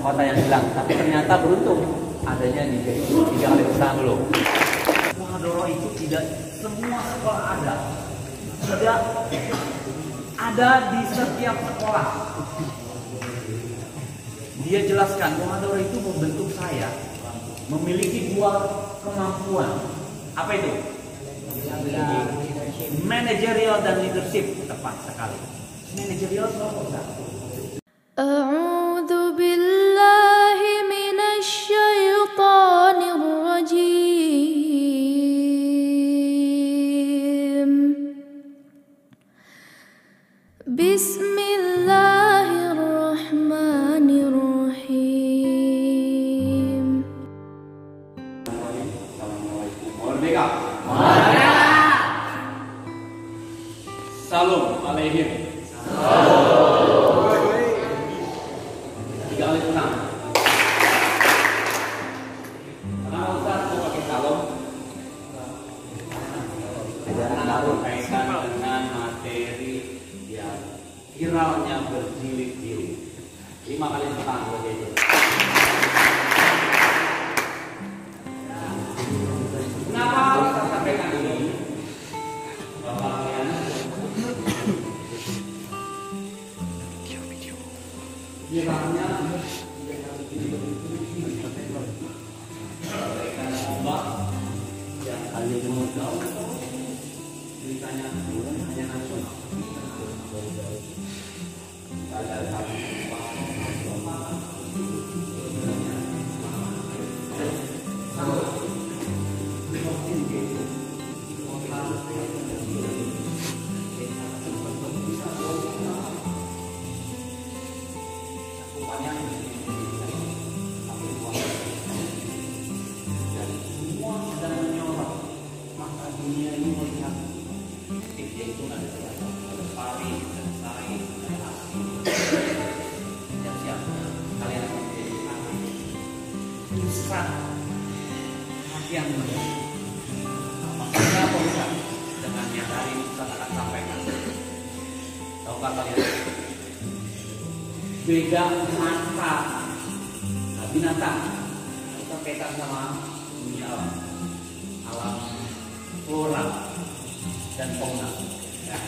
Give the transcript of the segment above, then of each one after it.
kota yang hilang, tapi ternyata beruntung adanya di Jaipur. 3 kali tepuk tangan dulu. Pomodoro itu tidak semua sekolah ada, tidak ada di setiap sekolah. Dia jelaskan Pomodoro itu membentuk saya memiliki 2 kemampuan. Apa itu? Managerial dan leadership. Tepat sekali. Managerial apa? A'udzu billahi minasy syaithanir rajim. Bismillahirrahmanirrahim. Assalamualaikum. Merdeka. Salam alaihim. Tiga kali tenang. Karena Ustaz mau pakai salam, karena berkaitan dengan materi yang viralnya berjilid-jilid. 5 kali tenang saja itu. Kenapa Ustaz sampaikan ini? Bapak kalian viralnya mereka ombak yang hanya jauh ceritanya hanya nasional. Yang maksudnya apa Ustaz dengan yang hari ini Ustaz akan sampaikan? Tahukah kalian beda mata binatang itu kaitan sama dunia alam flora dan fauna ya.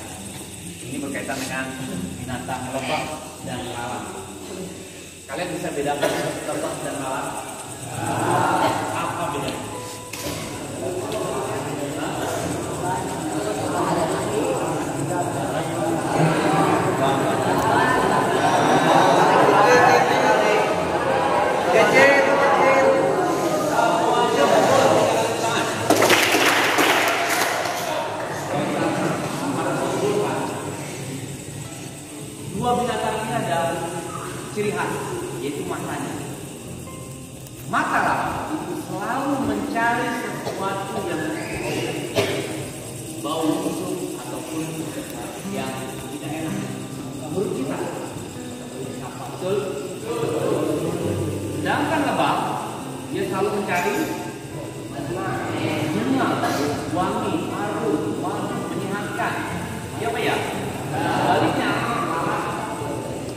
Ini berkaitan dengan binatang lebah dan lalat. Kalian bisa bedakan lebah dan lalat? Apa bedanya? Dua binatang ini ada ciri khas, yaitu matanya. Mata lalat itu selalu mencari sesuatu yang bau busuk ataupun yang tidak enak menurut kita. Betul? Sedangkan lebah dia selalu mencari bunga, wangi, harum, wangi, menyehatkan. Iya apa ya? Sebaliknya lalat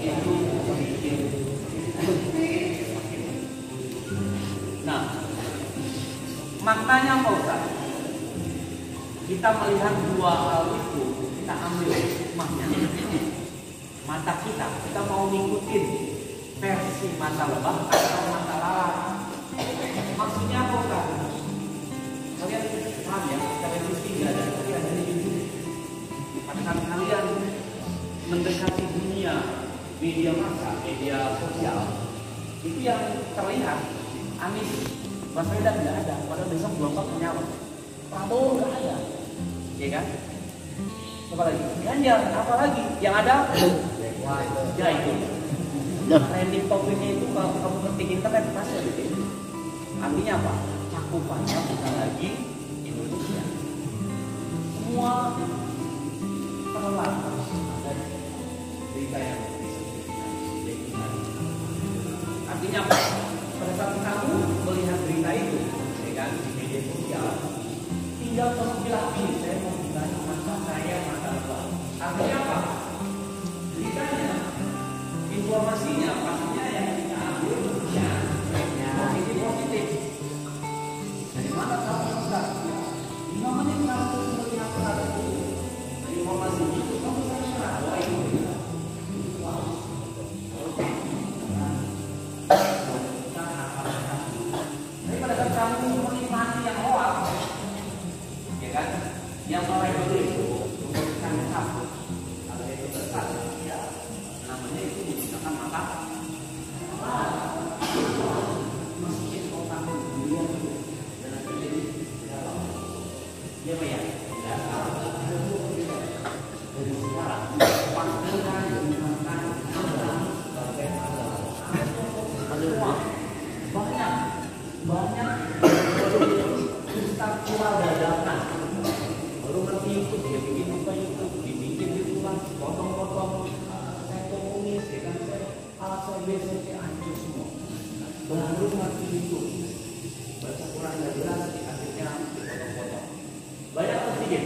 itu sedikit. Nah, maknanya apa Ustaz? Kita melihat dua hal itu, kita ambil hikmahnya. Mata kita mau ngikutin versi mata lebah atau mata lalat. Maksudnya apa Ustaz? Kalian paham ya? Televisi nggak ada, tapi ada di YouTube. Pada saat kalian mendekati dunia media massa, media sosial, itu yang terlihat Anies Baswedan nggak ada, padahal besok gelombang menyala. Prabowo nggak ada, ya kan? Apa lagi? Ganjar, apa lagi? Yang ada? Ya itu. Trending topiknya itu kalau kamu ketik internet pasti ada itu. Artinya apa? Cakupannya bukan lagi Indonesia. Semua terlalu ada berita yang artinya apa? Pada saat kamu melihat berita itu, ya kan, di media sosial, tinggal kamu bilang ini saya mau bilang mata saya mata lebah. Artinya apa? Beritanya, informasinya pastinya yang kita ambil besoknya hancur semua. Baru mati itu. Baca Quran nggak jelas, akhirnya dipotong-potong. Banyak atau sedikit?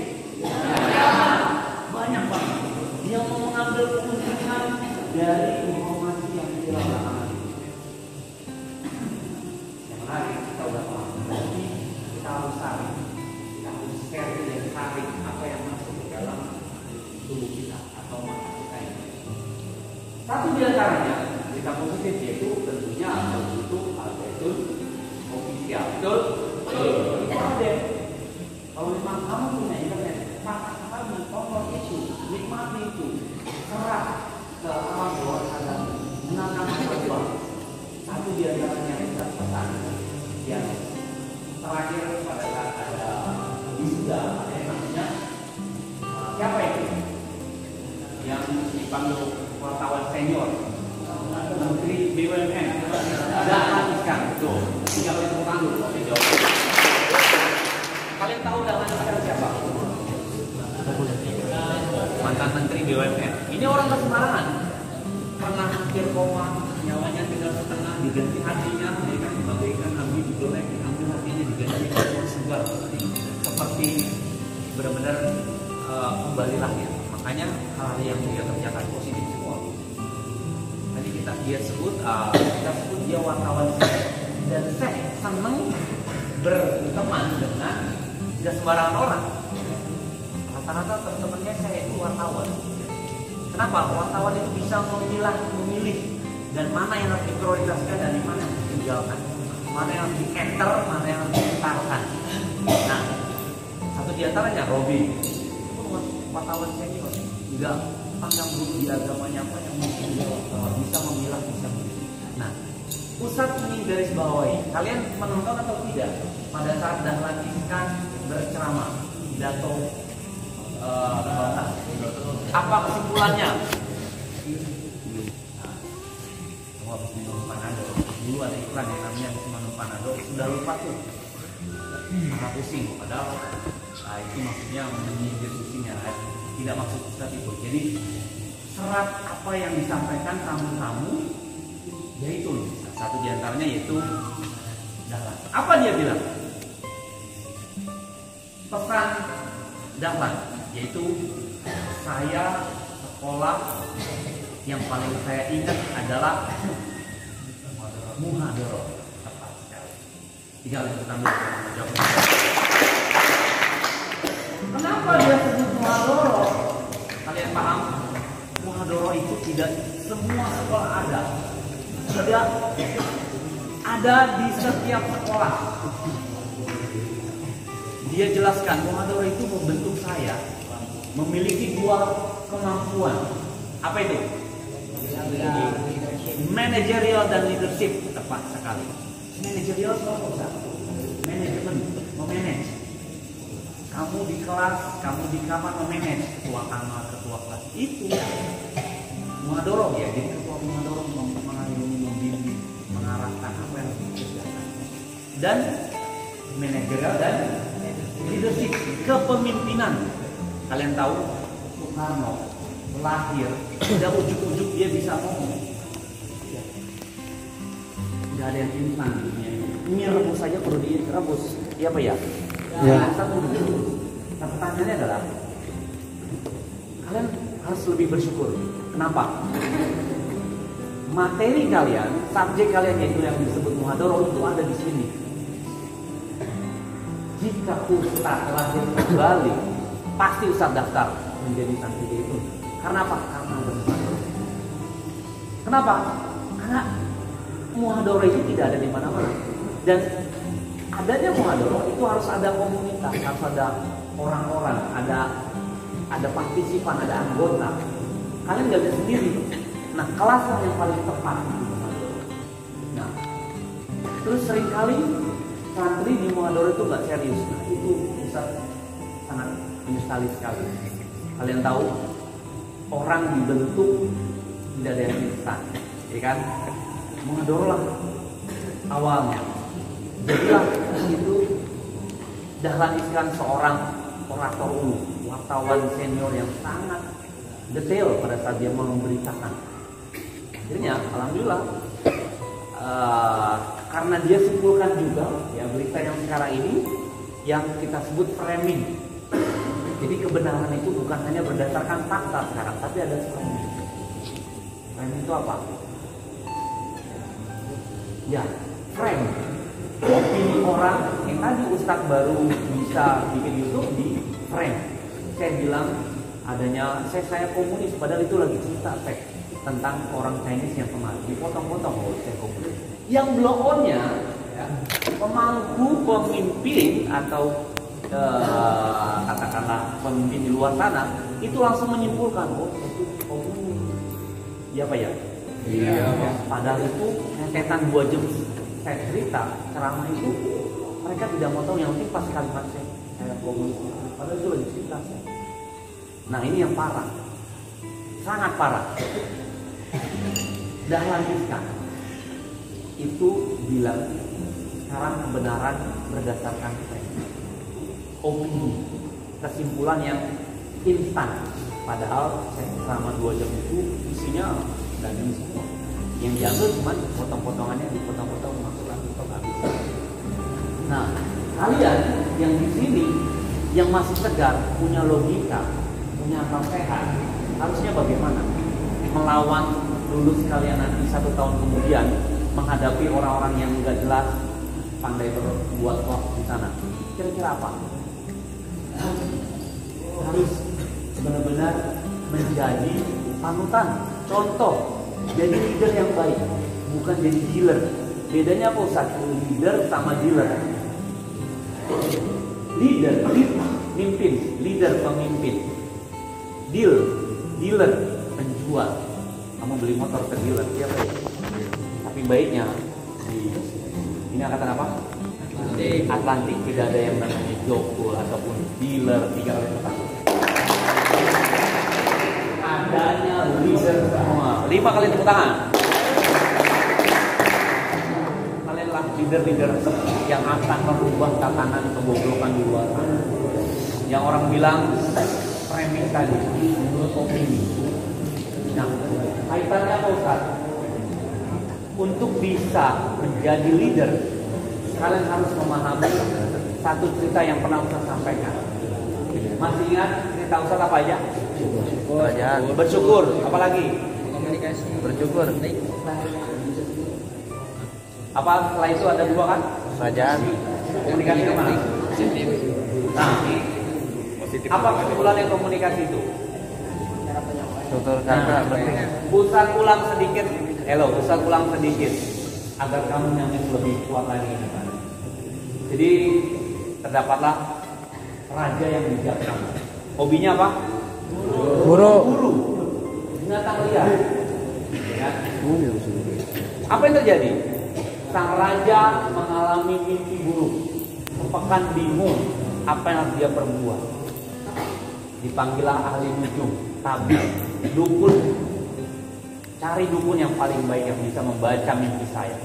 Banyak banget. Dia mau mengambil keuntungan dari informasi yang dilarang. Yang lain kita udah paham. Berarti kita harus saring, kita harus steril dan saring apa yang masuk ke dalam tubuh kita atau mata kita ini. Satu di antaranya berita positif yaitu tentunya bentuk al-zaitun official. Betul? Itu ada. Kalau memang kamu punya internet, maka kamu tonton itu, nikmati itu, serap ke alam bawah sadar, menanam berjuang. Satu di antaranya kita pesan yang terakhir pada saat ada wisuda, ada yang namanya siapa itu? Yang dipanggil wartawan senior, Menteri BUMN, Dahlan Iskan. Tuh, tiga kali terpanggil. Oke, jawab. Kalian tahu Dahlan Iskan siapa? Mantan Menteri BUMN. Ini orang nggak sembarangan. Pernah hampir koma, nyawanya tinggal setengah, diganti hatinya, mereka dibagaikan ambil digolek, ambil hatinya diganti dengan segar. Seperti benar-benar kembali lahir. Makanya hal yang dia kerjakan positif semua. Tadi dia sebut dia wartawan dan saya senang berteman dengan tidak sembarangan orang. Rata-rata teman-temannya saya itu wartawan. Kenapa? Wartawan itu bisa memilih dan mana yang harus diprioritaskan dan mana yang harus ditinggalkan, mana yang harus di-enter, mana yang harus diputarkan. Nah, satu di antaranya Robi, itu wartawan senior, tidak pandang bulu di agamanya apa yang mungkin dia bisa memilah, bisa memilih. Nah, Ustadz ini garis bawahi, kalian menonton atau tidak pada saat Dahlan Iskan berceramah pidato apa kesimpulannya? Nah, habis minum Panado, dulu ada iklan yang namanya minum Panado, sudah lupa tuh, karena pusing. Padahal itu maksudnya menyindir pusingnya, tidak maksud Ustadz itu. Jadi serat apa yang disampaikan tamu-tamu, yaitu satu diantaranya yaitu Dahlan. Apa dia bilang? Pesan Dahlan yaitu saya sekolah yang paling saya ingat adalah Muhadharah. Tepat sekali. Tinggal kita jawab. Kenapa dia sebut Muhadharah? Kalian paham? Muhadharah itu tidak semua sekolah ada. Tidak ada di setiap sekolah. Dia jelaskan Muhadharah itu membentuk saya memiliki dua kemampuan. Apa itu? Managerial dan leadership. Tepat sekali. Managerial apa? Manajemen, memanage. Kamu di kelas, kamu di kamar memanage, ketua kamar, ketua kelas. Itu Muhadharah ya. Jadi ketua Muhadharah mengayomi, membimbing, mengarahkan apa yang harus dikerjakan. Dan managerial dan leadership, kepemimpinan. Kalian tahu Soekarno lahir tidak ujuk-ujuk dia bisa ngomong. Tidak ada yang instan di dunia ini. Ini rebus saja perlu direbus. Iya apa ya? Ya. Nah, pertanyaannya adalah kalian harus lebih bersyukur. Kenapa? Materi kalian, subjek kalian yaitu yang disebut Muhadharah itu ada di sini. Jika Ustadz lahir kembali, pasti Ustadz daftar menjadi santri itu. Karena apa? Karena ada Muhadharah. Kenapa? Karena Muhadharah itu tidak ada di mana-mana. Dan adanya Muhadharah itu harus ada komunitas, harus ada orang-orang, ada partisipan, ada anggota. Kalian nggak bisa sendiri. Nah, kelas yang paling tepat itu Muhadharah. Nah, terus seringkali santri di Muhadharah itu nggak serius. Nah, itu bisa sangat menyesali sekali. Kalian tahu orang dibentuk tidak ada yang instan, ya kan? Muhadharah lah awalnya. Jadilah itu Dahlan Iskan seorang orator umum, wartawan senior yang sangat detail pada saat dia memberitakan. Akhirnya, alhamdulillah, karena dia simpulkan juga ya berita yang sekarang ini yang kita sebut framing. Jadi kebenaran itu bukan hanya berdasarkan fakta sekarang, tapi ada framing. Framing itu apa? Ya, frame. Opini orang yang tadi Ustadz baru bisa bikin YouTube di frame. Saya bilang adanya saya komunis, padahal itu lagi cerita teks tentang orang Chinese yang kemarin dipotong-potong saya komunis. Yang blow on-nya ya, pemangku pemimpin atau katakanlah pemimpin di luar sana itu langsung menyimpulkan itu komunis. Iya Pak ya? Iya. Padahal itu setan 2 jam saya cerita ceramah itu mereka tidak mau tahu, yang penting pas kalimat saya komunis. Padahal itu lagi cerita saya. Nah ini yang parah, sangat parah. Dahlan Iskan itu bilang sekarang kebenaran berdasarkan opini, kesimpulan yang instan. Padahal selama 2 jam itu isinya daging semua. Yang diambil cuma potong-potongannya, dipotong-potong masukkan untuk habis. Nah, kalian yang di sini yang masih segar, punya logika, punya akal sehat, harusnya bagaimana melawan lulus kalian nanti 1 tahun kemudian menghadapi orang-orang yang nggak jelas, pandai berbuat hoax di sana. Kira-kira apa? Harus benar-benar menjadi panutan, contoh, jadi leader yang baik, bukan jadi dealer. Bedanya apa Ustaz? Leader sama dealer. Leader, pemimpin, leader pemimpin. Dealer, penjual. Kamu beli motor ke dealer, siapa ya? Tapi baiknya ini angkatan apa? Atlantik, tidak ada yang namanya jokul ataupun dealer 3 kali lipat. Adanya leader semua. 5 kali tepuk tangan. Kalianlah leader yang akan merubah tatanan kebobrokan di luar sana. Yang orang bilang framing tadi menurut opini. Nah, kaitannya apa Ustaz? Untuk bisa menjadi leader, kalian harus memahami satu cerita yang pernah Ustaz sampaikan. Masih ingat cerita Ustaz apa aja? Bersyukur. Apalagi? Komunikasi. Bersyukur. Apa setelah itu ada 2 kan? Kerajaan. Komunikasi kemana? Nah, apa kesimpulannya komunikasi itu? Tutur kata penting. Pusat ulang sedikit. Pusat ulang sedikit agar kamu nyambung lebih kuat lagi. Jadi terdapatlah raja yang bijaksana. Hobinya apa? Buru. Binatang liar. Ya. Apa yang terjadi? Sang raja mengalami mimpi buruk. Pekan bingung apa yang harus dia perbuat. Dipanggillah ahli nujum, tabib, dukun. Cari dukun yang paling baik yang bisa membaca mimpi saya.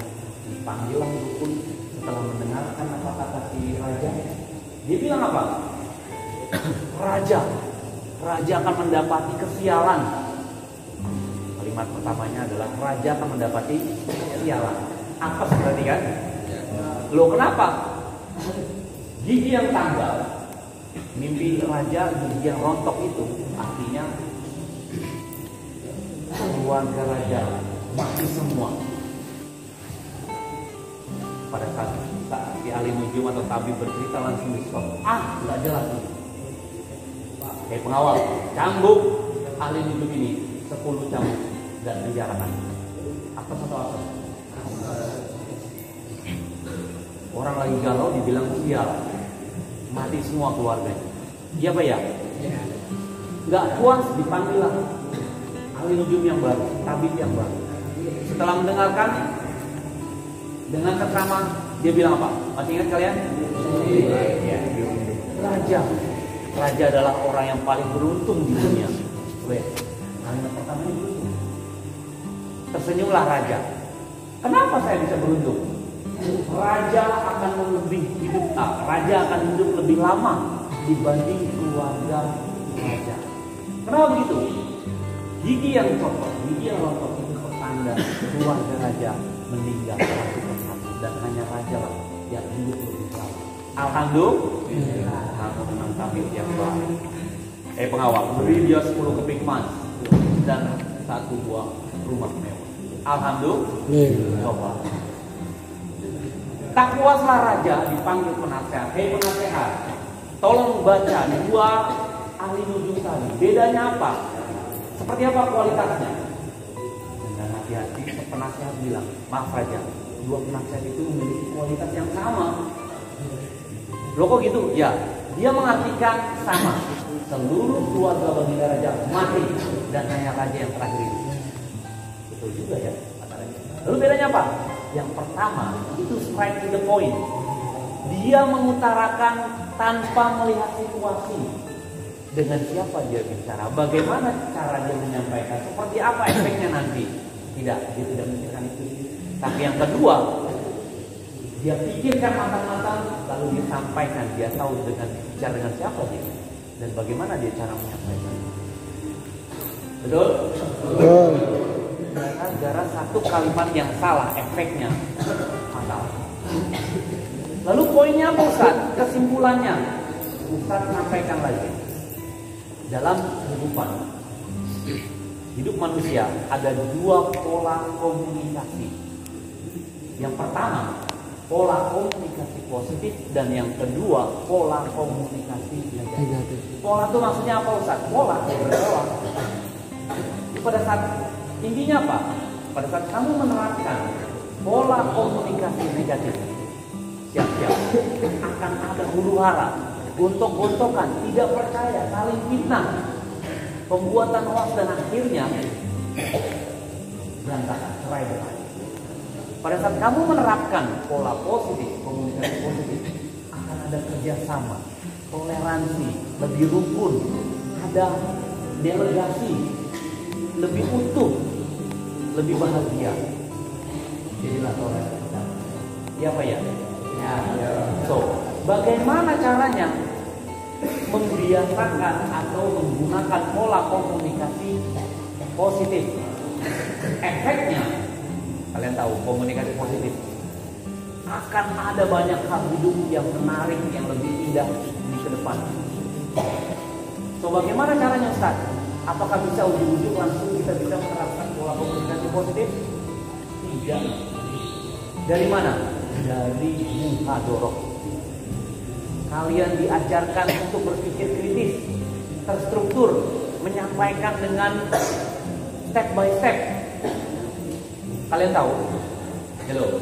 Dipanggillah dukun. Setelah mendengarkan apa kata si raja, dia bilang apa? Raja akan mendapati kesialan. Kalimat pertamanya adalah raja akan mendapati kesialan. Apa berarti kan? Loh kenapa? Gigi yang tanggal, mimpi raja gigi yang rontok itu artinya keluarga raja mati semua. Pada saat si ahli nujum atau tabib bercerita langsung di stop. Nggak jelas nih. Kayak pengawal, cambuk ahli nujum ini 10 cambuk dan penjarakan. Apa satu apa? Orang lagi galau dibilang sial, mati semua keluarganya. Iya Pak ya? Nggak puas dipanggil lah ahli nujum yang baru, tabib yang baru. Setelah mendengarkan dengan seksama, dia bilang apa? Masih ingat kalian? Raja adalah orang yang paling beruntung di dunia. Kalimat pertama ini beruntung. Tersenyumlah raja. Kenapa saya bisa beruntung? Raja akan raja akan hidup lebih lama dibanding keluarga raja. Kenapa begitu? Gigi yang copot, gigi yang rontok itu pertanda ada keluarga raja meninggal satu persatu dan hanya raja lah yang hidup lebih lama. Alhamdulillah, kamu memang kami yang baik. Pengawal, beri dia 10 keping emas dan 1 buah rumah mewah. Alhamdulillah. Coba. Tak puaslah raja dipanggil penasehat. Hei penasehat, tolong baca 2 ahli nujum tadi. Bedanya apa? Seperti apa kualitasnya? Dan hati-hati penasehat bilang, maaf raja, 2 penasehat itu memiliki kualitas yang sama. Loh kok gitu? Ya, dia mengartikan sama. Seluruh keluarga baginda raja mati dan hanya raja yang terakhir itu. Betul juga ya kata raja. Lalu bedanya apa? Yang pertama itu straight to the point. Dia mengutarakan tanpa melihat situasi. Dengan siapa dia bicara, bagaimana cara dia menyampaikan, seperti apa efeknya nanti. Tidak, dia tidak memikirkan itu. Tapi yang kedua, dia pikirkan matang-matang, lalu dia sampaikan. Dia tahu bicara dengan siapa dia dan bagaimana dia cara menyampaikan. Betul? Betul. Gara-gara satu kalimat yang salah, efeknya fatal. Lalu poinnya apa Ustaz? Kesimpulannya Ustaz sampaikan lagi. Dalam kehidupan hidup manusia ada 2 pola komunikasi. Yang pertama pola komunikasi positif dan yang kedua pola komunikasi negatif. Pola itu maksudnya apa Ustaz? Pola berpola. Pada saat intinya apa? Pada saat kamu menerapkan pola komunikasi negatif, siap-siap akan ada huru-hara, gontok-gontokan, tidak percaya, saling fitnah, pembuatan hoax dan akhirnya berantakan, cerai berai. Pada saat kamu menerapkan pola positif, komunikasi positif, akan ada kerjasama, toleransi, lebih rukun, ada delegasi, lebih utuh, lebih bahagia. Jadilah toleransi. Ya Pak ya? Ya. So, bagaimana caranya membiasakan atau menggunakan pola komunikasi positif? Efeknya, kalian tahu komunikasi positif akan ada banyak hal hidup yang menarik, yang lebih indah di ke depan. So, bagaimana caranya Ustaz? Apakah bisa ujung-ujung langsung kita bisa menerapkan pola komunikasi positif? Tidak. Dari mana? Dari muhadharah. Kalian diajarkan untuk berpikir kritis, terstruktur, menyampaikan dengan step by step. Kalian tahu? Hello.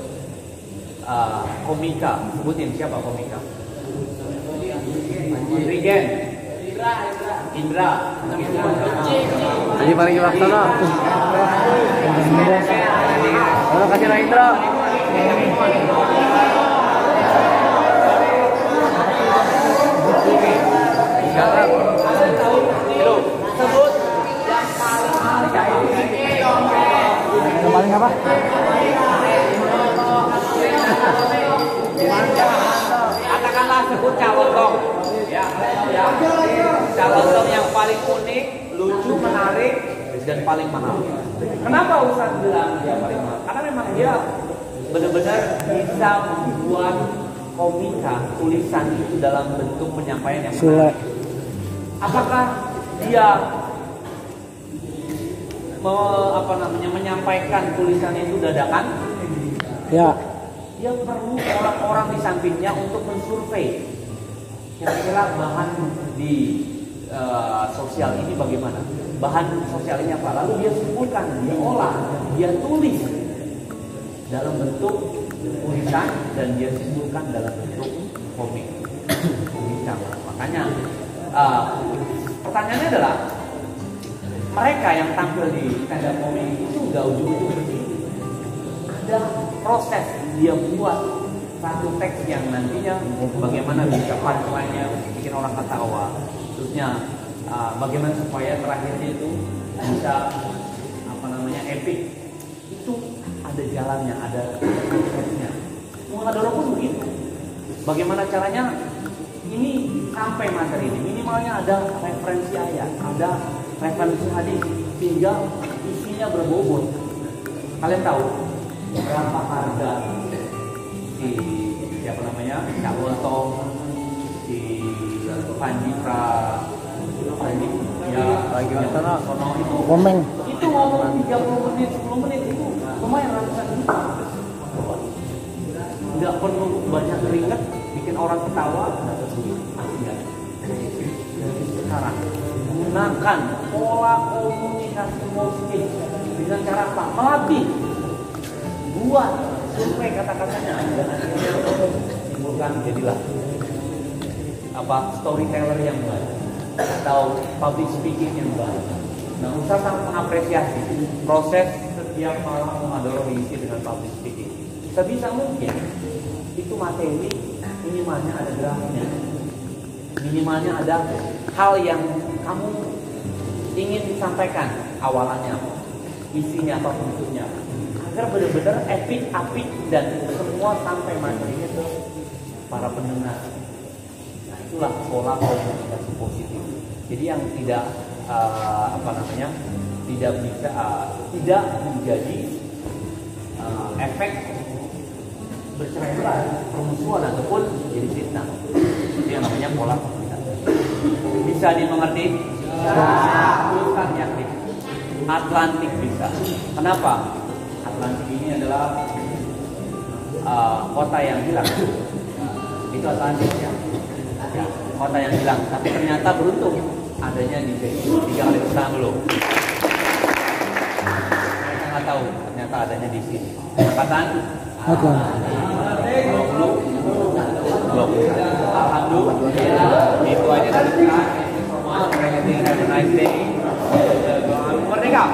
Komika, sebutin siapa komika? Regen. Indra. Jadi paling laksana. Halo kasih Indra. Sekarang sebut yang paling apa? Katakanlah sebut calon dong. Ya. Calon dong yang paling unik, lucu, menarik, dan paling mahal. Kenapa Ustaz bilang dia paling mahal? Karena memang dia benar-benar bisa membuat komika, tulisan itu dalam bentuk penyampaian yang menarik. Apakah dia menyampaikan tulisan itu dadakan? Ya. Dia perlu orang-orang di sampingnya untuk mensurvei kira-kira bahan di sosial ini bagaimana, bahan sosial ini apa, lalu dia simpulkan, dia olah, dia tulis dalam bentuk tulisan dan dia simpulkan dalam bentuk komik. Makanya pertanyaannya adalah mereka yang tampil di stand up komik itu nggak ujung-ujung begitu. Ada proses dia buat satu teks yang nantinya bagaimana bisa punchline-nya bikin orang ketawa, terusnya bagaimana supaya terakhirnya itu bisa epic. Itu ada jalannya, ada prosesnya. Muhadharah pun begitu. Bagaimana caranya ini sampai materi ini, minimalnya ada referensi ayat, ada referensi hadis, sehingga isinya berbobot. Kalian tahu berapa harga si siapa namanya Cak Wontong, si Panji Pra, Panji ya lagi sana sono itu. Komeng. Itu ngomong 30 menit, 10 menit itu lumayan ratusan juta. Tidak perlu banyak keringat, bikin orang ketawa, dapat duit. Tidak. Sekarang gunakan pola komunikasi muslim dengan cara apa? Melatih, buat survei kata-katanya, dan akhirnya timbulkan jadilah apa storyteller yang baik atau public speaking yang baik. Nah, Ustaz sangat mengapresiasi proses setiap malam Muhadharah diisi dengan public speaking. Sebisa mungkin itu materi minimalnya ada draftnya, minimalnya ada hal yang kamu ingin disampaikan awalannya, isinya apa bentuknya, agar benar-benar epic, apik dan semua sampai materinya ke para pendengar. Nah, itulah pola komunikasi positif. Jadi yang tidak tidak bisa tidak menjadi efek bercerai-berai, permusuhan ataupun jadi fitnah. Itu yang namanya pola komunikasi. Bisa dimengerti? Teruskan yakin. Atlantik bisa. Kenapa? Atlantik ini adalah kota yang hilang. Itu Atlantik ya. Kota yang hilang. Tapi ternyata beruntung adanya di sini. 3 kali kesana dulu. Mereka nggak tahu ternyata adanya di sini. Angkatan Alhamdulillah. Itu aja dari kita. Have a nice day. Merdeka.